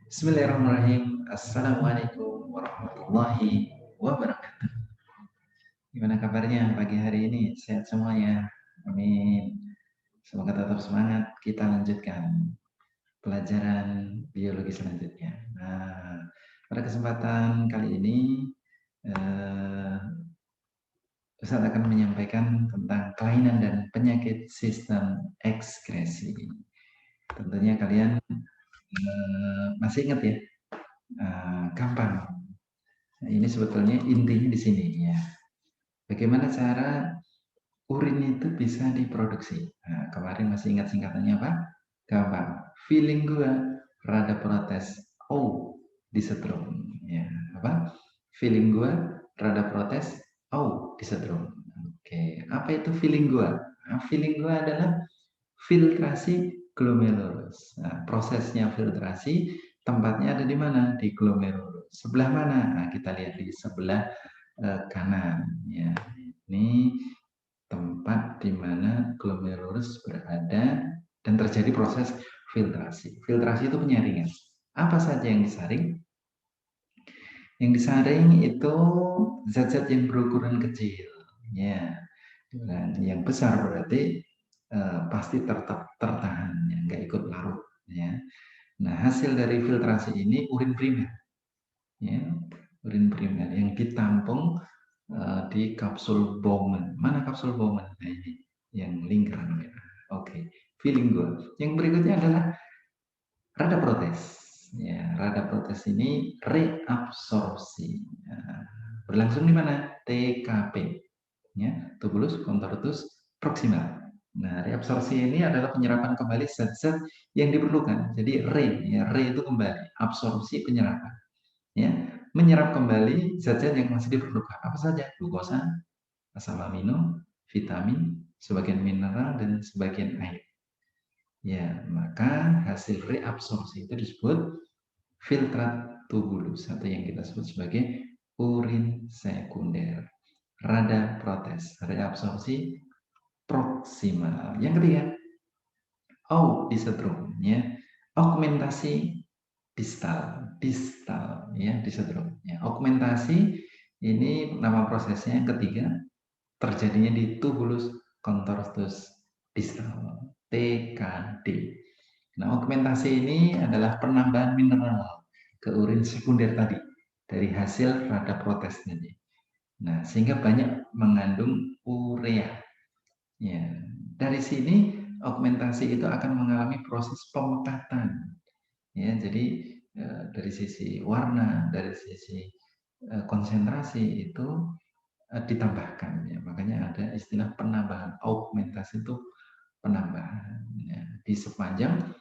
Bismillahirrahmanirrahim. Assalamualaikum warahmatullahi wabarakatuh. Gimana kabarnya pagi hari ini? Sehat semuanya? Amin. Semoga tetap semangat. Kita lanjutkan pelajaran biologi selanjutnya. Nah, pada kesempatan kali ini eh, Ustaz akan menyampaikan tentang kelainan dan penyakit sistem ekskresi. Tentunya kalian masih ingat ya? Gampang. Nah, ini sebetulnya intinya di sini ya. Bagaimana cara urin itu bisa diproduksi? Nah, kemarin masih ingat singkatannya apa? Gampang. Feeling gua rada protes. Oh, disetrum. Ya, apa? Feeling gua rada protes. Oh, disetrum. Oke, apa itu feeling gua? Nah, feeling gua adalah filtrasi glomerulus. Nah, prosesnya filtrasi tempatnya ada di mana? Di glomerulus. Sebelah mana? Nah, kita lihat di sebelah kanan. Ya, ini tempat di mana glomerulus berada dan terjadi proses filtrasi. Filtrasi itu penyaringan. Apa saja yang disaring? Yang disaring itu zat-zat yang berukuran kecil. Ya, dan yang besar berarti pasti tertahan, ya, nggak ikut larut. Ya. Nah, hasil dari filtrasi ini urin primer. Ya, urin primer yang ditampung di kapsul Bowman. Mana kapsul Bowman? Nah, ini yang lingkaran merah. Oke, feeling good. Yang berikutnya adalah rada protes. Ya, rada protes ini reabsorpsi. Ya, berlangsung di mana? TKP. Ya, tubulus contortus proximal. Nah, reabsorpsi ini adalah penyerapan kembali zat-zat yang diperlukan. Jadi re itu kembali, absorpsi penyerapan. Ya, menyerap kembali zat-zat yang masih diperlukan. Apa saja? Glukosa, asam amino, vitamin, sebagian mineral, dan sebagian air. Ya, maka hasil reabsorpsi itu disebut filtrat tubulus atau yang kita sebut sebagai urin sekunder. Rada protes, reabsorpsi proksimal. Yang ketiga, disetrum, ya. Augmentasi distal ya, disetrum. Ya. Augmentasi ini nama prosesnya yang ketiga terjadinya di tubulus contortus distal, TKD. Nah, augmentasi ini adalah penambahan mineral ke urin sekunder tadi dari hasil rada protes tadi. Nah, sehingga banyak mengandung urea. Ya, dari sini augmentasi itu akan mengalami proses pemekatan. Ya, jadi dari sisi warna, dari sisi konsentrasi itu ditambahkan. Ya, makanya ada istilah penambahan. Augmentasi itu penambahan. Ya, di sepanjang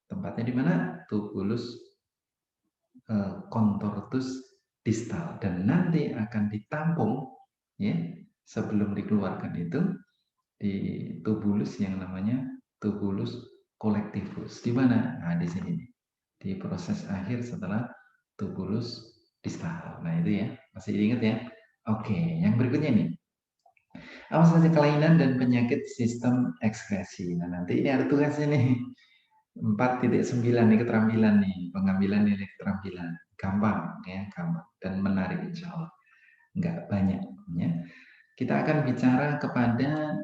tempatnya di mana? Tubulus contortus distal dan nanti akan ditampung ya sebelum dikeluarkan itu di tubulus yang namanya tubulus collectivus. Di mana? Nah, di sini di proses akhir setelah tubulus distal. Nah, itu ya. Masih ingat ya? Oke, yang berikutnya nih. Apa saja kelainan dan penyakit sistem ekskresi. Nah, nanti ini ada tugasnya nih. 4.9 nih keterampilan nih, pengambilan nilai keterampilan. Gampang ya, gampang dan menarik insya Allah. Nggak banyak ya. Kita akan bicara kepada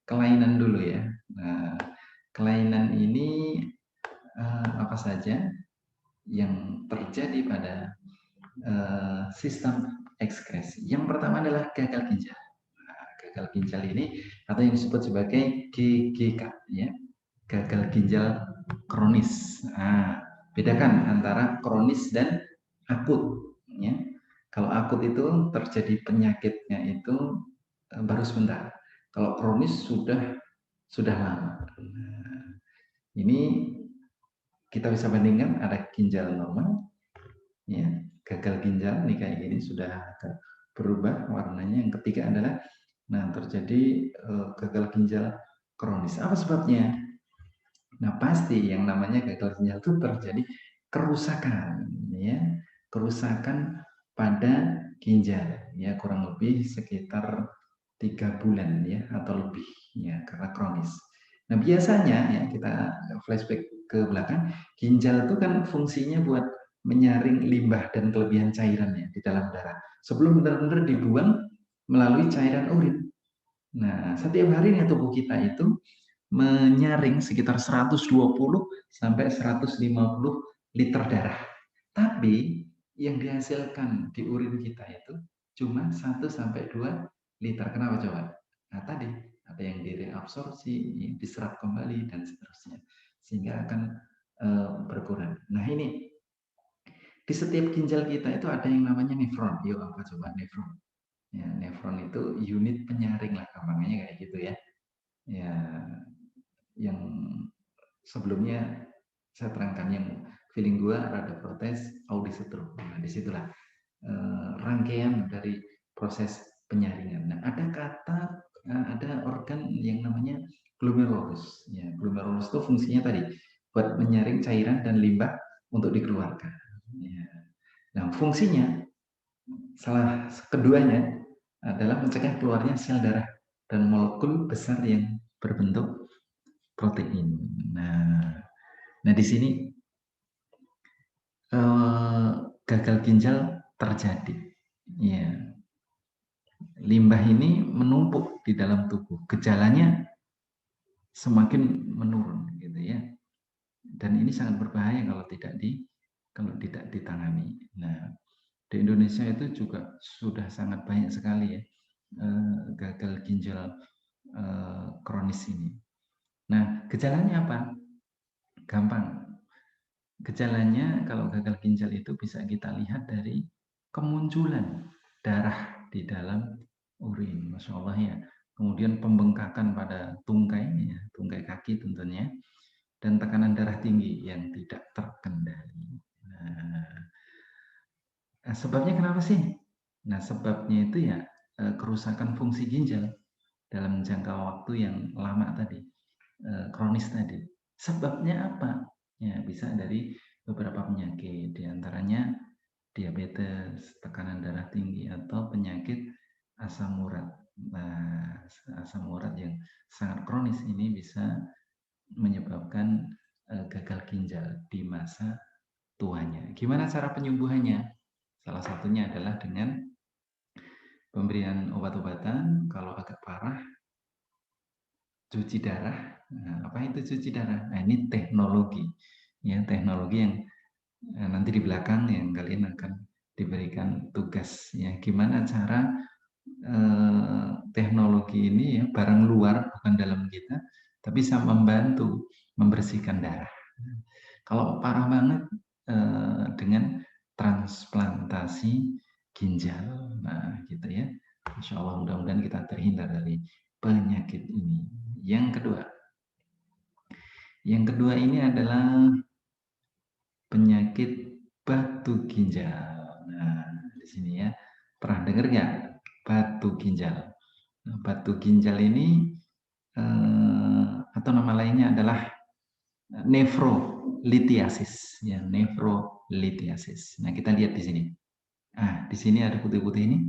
kelainan dulu ya. Nah, kelainan ini apa saja yang terjadi pada sistem ekskresi. Yang pertama adalah gagal ginjal. Nah, gagal ginjal ini atau yang disebut sebagai GGK ya. Gagal ginjal kronis. Nah, bedakan antara kronis dan akut ya. Kalau akut itu terjadi penyakitnya itu baru sebentar. Kalau kronis sudah lama. Nah, ini kita bisa bandingkan ada ginjal normal, ya, gagal ginjal nih kayak gini sudah agak berubah warnanya. Yang ketiga adalah terjadi gagal ginjal kronis. Apa sebabnya? Nah, pasti yang namanya gagal ginjal itu terjadi kerusakan, ya, kerusakan pada ginjal, ya, kurang lebih sekitar 3 bulan, ya, atau lebih, ya, karena kronis. Nah, biasanya ya kita flashback ke belakang, ginjal itu kan fungsinya buat menyaring limbah dan kelebihan cairannya di dalam darah sebelum benar-benar dibuang melalui cairan urin. Nah, setiap harinya tubuh kita itu menyaring sekitar 120 sampai 150 liter darah. Tapi yang dihasilkan di urin kita itu cuma 1 sampai 2 liter. Kenapa coba? Nah, tadi ada yang direabsorpsi, diserap kembali dan seterusnya. Sehingga akan berkurang. Nah, ini di setiap ginjal kita itu ada yang namanya nefron. Yuk, apa coba nefron? Ya, nefron itu unit penyaring lah, gampangnya kayak gitu ya. Ya, yang sebelumnya saya terangkan yang feeling gue rada protes audisetrum. Nah, disitulah rangkaian dari proses penyaringan. Nah, ada organ yang namanya glomerulus. Ya, glomerulus itu fungsinya tadi buat menyaring cairan dan limbah untuk dikeluarkan. Ya. Nah, fungsinya salah keduanya adalah mencegah keluarnya sel darah dan molekul besar yang berbentuk protein. Nah di sini gagal ginjal terjadi. Ya, limbah ini menumpuk di dalam tubuh. Gejalanya semakin menurun, gitu ya. Dan ini sangat berbahaya kalau tidak ditangani. Nah, di Indonesia itu juga sudah sangat banyak sekali ya gagal ginjal kronis ini. Nah, gejalanya apa? Gampang. Gejalanya kalau gagal ginjal itu bisa kita lihat dari kemunculan darah di dalam urin, Masya Allah ya. Kemudian pembengkakan pada tungkai, ya, tungkai kaki tentunya, dan tekanan darah tinggi yang tidak terkendali. Nah, sebabnya kenapa sih? Nah, sebabnya itu ya kerusakan fungsi ginjal dalam jangka waktu yang lama tadi, kronis tadi. Sebabnya apa? Ya, bisa dari beberapa penyakit, diantaranya diabetes, tekanan darah tinggi, atau penyakit asam urat. Nah, asam urat yang sangat kronis ini bisa menyebabkan gagal ginjal di masa tuanya. Gimana cara penyembuhannya? Salah satunya adalah dengan pemberian obat-obatan. Kalau agak parah, cuci darah. Nah, apa itu cuci darah? Nah, ini teknologi. Ya, teknologi yang nanti di belakang yang kalian akan diberikan tugas. Ya, gimana cara teknologi ini ya, barang luar bukan dalam kita, tapi bisa membantu membersihkan darah. Kalau parah banget dengan transplantasi ginjal, nah gitu ya. Insya Allah mudah-mudahan kita terhindar dari penyakit ini. Yang kedua ini adalah penyakit batu ginjal. Nah, di sini ya, pernah dengar nggak batu ginjal? Nah, batu ginjal ini atau nama lainnya adalah nefrolithiasis, ya nefrolithiasis. Nah, kita lihat di sini. Ah, di sini ada putih-putih ini.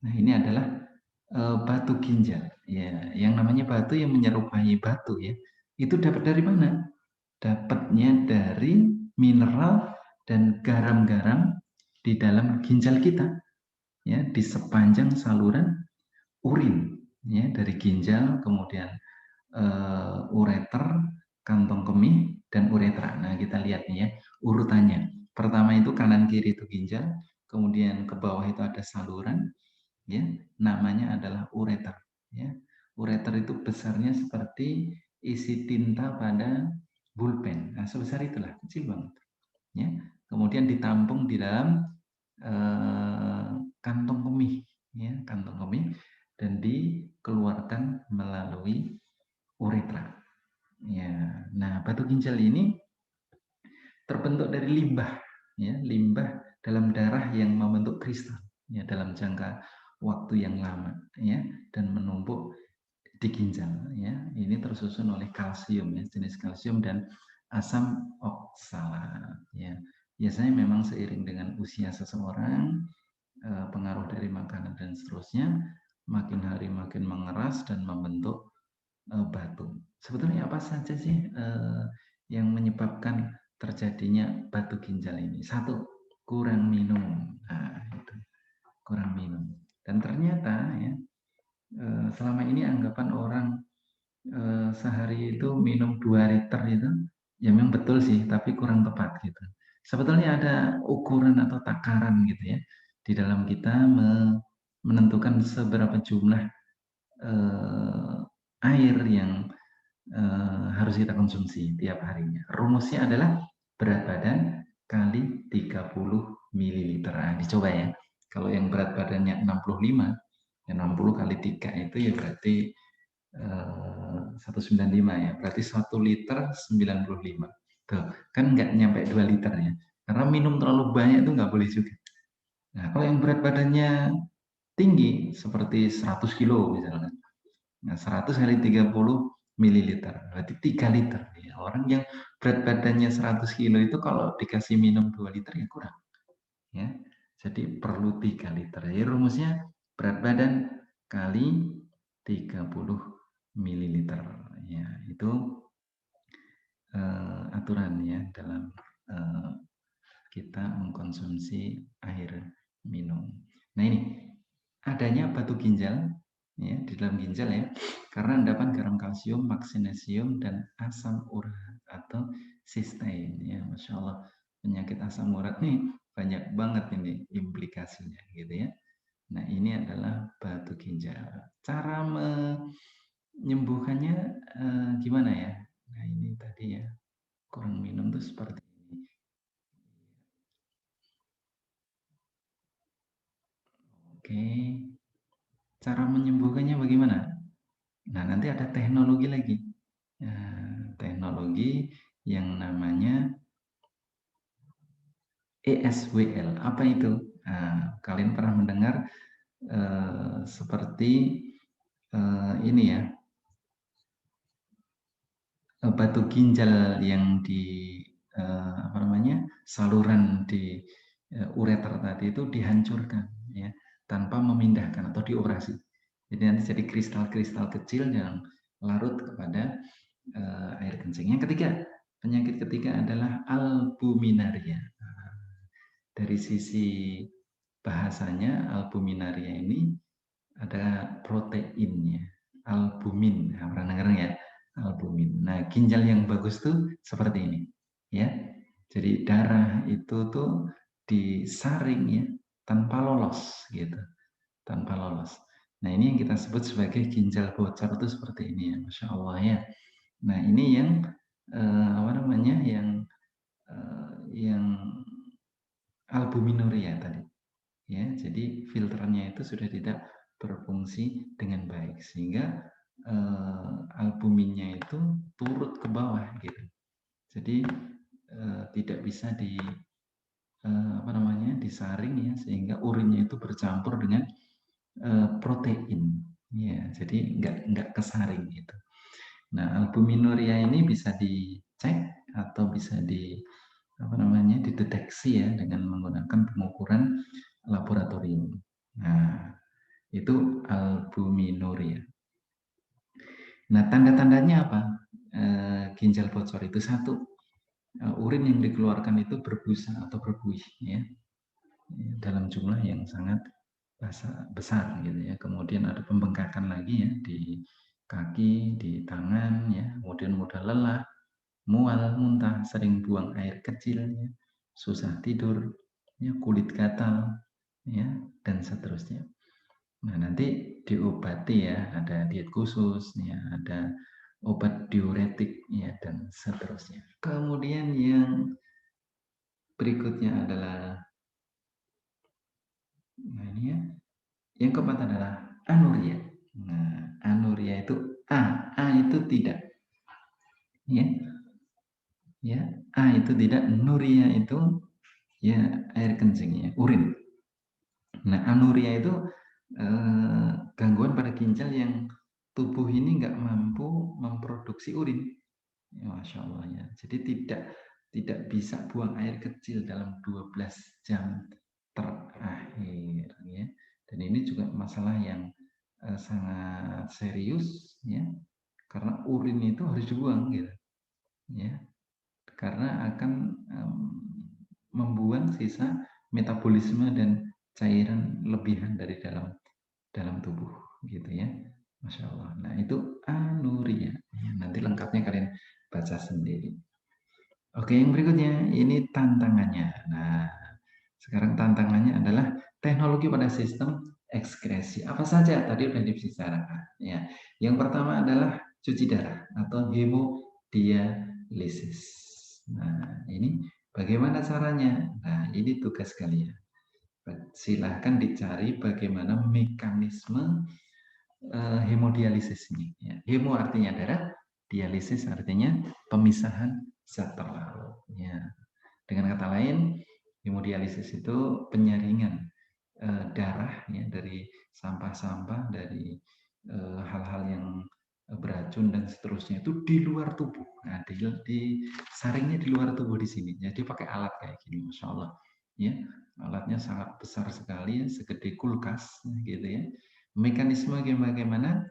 Nah, ini adalah batu ginjal. Ya, yang namanya batu yang menyerupai batu ya. Itu dapat dari mana? Dapatnya dari mineral dan garam-garam di dalam ginjal kita. Ya, di sepanjang saluran urin ya dari ginjal, kemudian ureter, kantong kemih, dan uretra. Nah, kita lihat nih ya urutannya. Pertama itu kanan kiri itu ginjal, kemudian ke bawah itu ada saluran, ya namanya adalah ureter. Ya, ureter itu besarnya seperti isi tinta pada pulpen. Nah, sebesar itulah, kecil banget. Ya, kemudian ditampung di dalam kantong kemih, ya kantong kemih, dan dikeluarkan melalui uretra. Ya, nah batu ginjal ini terbentuk dari limbah, ya limbah dalam darah yang membentuk kristal, ya dalam jangka waktu yang lama, ya dan menumpuk di ginjal, ya ini tersusun oleh kalsium, ya jenis kalsium dan asam oksalat, ya biasanya memang seiring dengan usia seseorang, pengaruh dari makanan dan seterusnya, makin hari makin mengeras dan membentuk batu. Sebetulnya apa saja sih yang menyebabkan terjadinya batu ginjal ini? Satu, kurang minum. Nah, itu kurang minum. Dan ternyata ya selama ini anggapan orang sehari itu minum 2 liter itu, ya memang betul sih, tapi kurang tepat gitu. Sebetulnya ada ukuran atau takaran gitu ya, di dalam kita menentukan seberapa jumlah air yang harus kita konsumsi tiap harinya. Rumusnya adalah berat badan kali 30 ml. Nah, dicoba ya. Kalau yang berat badannya 65, ya 60 kali 3 itu ya berarti 195 ya. Berarti 1 liter 95. Tuh, kan nggak nyampe 2 liter ya. Karena minum terlalu banyak itu nggak boleh juga. Nah, kalau yang berat badannya tinggi, seperti 100 kilo misalnya. Nah, 100 kali 30 mililiter, berarti 3 liter. Ya, orang yang berat badannya 100 kilo itu kalau dikasih minum 2 liter ya kurang. Ya. Jadi perlu 3 liter. Ya, rumusnya berat badan kali 30 mililiter. Ya, itu aturan ya dalam kita mengkonsumsi air minum. Nah ini adanya batu ginjal ya di dalam ginjal ya karena endapan garam kalsium, magnesium dan asam urat atau sistein ya. Masya Allah, penyakit asam urat nih banyak banget ini implikasinya gitu ya. Nah ini adalah batu ginjal. Cara menyembuhkannya gimana ya? Nah ini tadi ya, kurang minum tuh seperti ini. Oke, cara menyembuhkannya bagaimana? Nah, nanti ada teknologi lagi. Teknologi yang namanya ESWL. Apa itu? Nah, kalian pernah mendengar seperti ini ya, batu ginjal yang di apa namanya saluran di ureter tadi itu dihancurkan ya tanpa memindahkan atau dioperasi. Jadi nanti jadi kristal-kristal kecil yang larut kepada air kencing. Yang ketiga, penyakit ketiga adalah albuminaria. Dari sisi bahasanya, albuminaria ini ada proteinnya, albumin. Nah, pernah dengar ya? Albumin. Nah, ginjal yang bagus tuh seperti ini, ya. Jadi darah itu tuh disaring ya tanpa lolos gitu, tanpa lolos. Nah, ini yang kita sebut sebagai ginjal bocor itu seperti ini ya, Masya Allah ya. Nah, ini yang apa namanya yang albuminuria tadi. Ya, jadi filternya itu sudah tidak berfungsi dengan baik sehingga albuminnya itu turut ke bawah gitu. Jadi tidak bisa di apa namanya disaring ya sehingga urinnya itu bercampur dengan protein. Ya, jadi nggak kesaring gitu. Nah, albuminuria ini bisa dicek atau bisa di apa namanya dideteksi ya dengan menggunakan pengukuran laboratorium. Nah, itu albuminuria. Nah, tanda-tandanya apa? Ginjal bocor itu satu, urin yang dikeluarkan itu berbusa atau berbuih ya, dalam jumlah yang sangat besar gitu ya. Kemudian ada pembengkakan lagi ya di kaki, di tangan ya, kemudian mudah lelah, mual, muntah, sering buang air kecil, ya, susah tidur, ya, kulit gatal, ya, dan seterusnya. Nah, nanti diobati ya, ada diet khusus, ya, ada obat diuretik, ya, dan seterusnya. Kemudian yang berikutnya adalah, nah ini ya, yang keempat adalah anuria. Nah, anuria itu A itu tidak, ya, ya, A itu tidak, nuria itu ya air kencing ya, urin. Nah, anuria itu gangguan pada ginjal yang tubuh ini nggak mampu memproduksi urin. Ya, Masya Allah ya. Jadi tidak bisa buang air kecil dalam 12 jam terakhir ya. Dan ini juga masalah yang sangat serius ya. karena urin itu harus dibuang gitu, ya, karena akan membuang sisa metabolisme dan cairan lebihan dari dalam tubuh, gitu ya. Masya Allah. Nah itu anuria. Ya, nanti lengkapnya kalian baca sendiri. Oke, yang berikutnya ini tantangannya. Nah, sekarang tantangannya adalah teknologi pada sistem ekskresi. Apa saja tadi sudah dibicarakan. Ya, yang pertama adalah cuci darah atau hemodialisis. Nah, ini bagaimana caranya? Nah, ini tugas kalian. Silahkan dicari bagaimana mekanisme hemodialisis ini. Ya. Hemo artinya darah, dialisis artinya pemisahan zat terlarut. Ya. Dengan kata lain, hemodialisis itu penyaringan darah ya dari sampah-sampah, dari hal-hal yang beracun dan seterusnya itu di luar tubuh. Nah, disaringnya di luar tubuh di sini. Jadi pakai alat kayak gini, masya Allah. Ya, alatnya sangat besar sekali, segede kulkas, gitu ya. Mekanisme bagaimana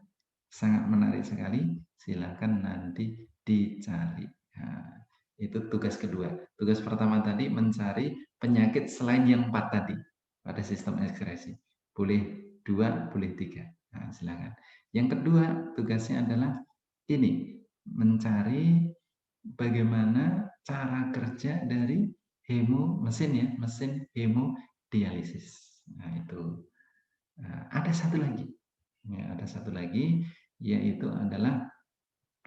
sangat menarik sekali. Silakan nanti dicari. Nah, itu tugas kedua. Tugas pertama tadi mencari penyakit selain yang 4 tadi pada sistem ekskresi. Boleh 2, boleh 3. Nah, silakan. Yang kedua, tugasnya adalah ini, mencari bagaimana cara kerja dari mesin ya, mesin hemodialisis. Nah, itu. Nah, ada satu lagi. Ya, ada satu lagi, yaitu adalah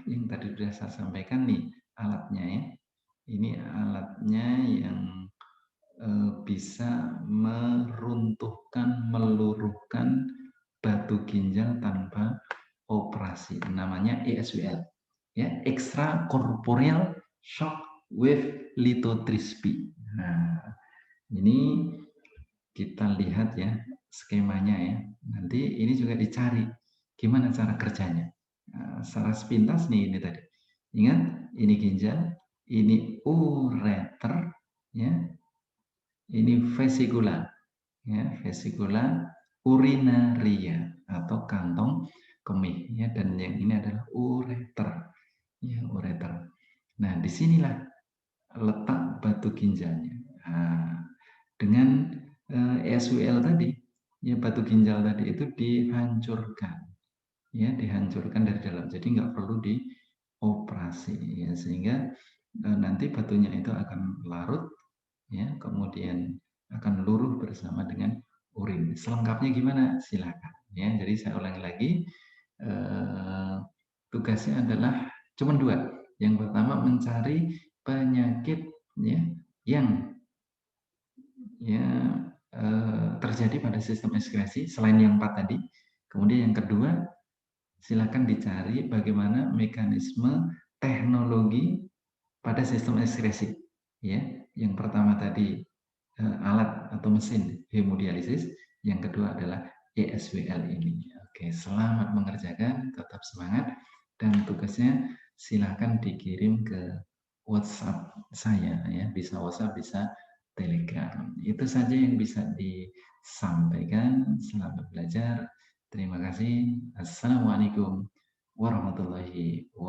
yang tadi sudah saya sampaikan nih, alatnya ya. Ini alatnya yang bisa meruntuhkan, meluruhkan batu ginjal tanpa operasi. Namanya ESWL, ya, extracorporeal shock wave lithotripsy. Nah, ini kita lihat ya skemanya ya. Nanti ini juga dicari gimana cara kerjanya. Nah, secara sepintas nih ini tadi. Ingat, ini ginjal, ini ureter, ya, ini vesikula, ya, vesikula urinaria atau kantong kemih, ya, dan yang ini adalah ureter, ya, ureter. Nah, disinilah letak batu ginjalnya. Nah, dengan ESWL tadi, ya, batu ginjal tadi itu dihancurkan, ya, dihancurkan dari dalam. Jadi nggak perlu dioperasi, ya, sehingga nanti batunya itu akan larut, ya, kemudian akan luruh bersama dengan urin. Selengkapnya gimana? Silakan. Ya, jadi saya ulangi lagi, tugasnya adalah cuma 2. Yang pertama mencari penyakit, ya, yang ya terjadi pada sistem ekskresi selain yang 4 tadi. Kemudian yang kedua, silakan dicari bagaimana mekanisme teknologi pada sistem ekskresi. Ya, yang pertama tadi alat atau mesin hemodialisis, yang kedua adalah ESWL ini. Oke, selamat mengerjakan, tetap semangat, dan tugasnya silahkan dikirim ke WhatsApp saya ya, bisa WhatsApp, bisa Telegram. Itu saja yang bisa disampaikan. Selamat belajar. Terima kasih. Assalamualaikum warahmatullahi wabarakatuh.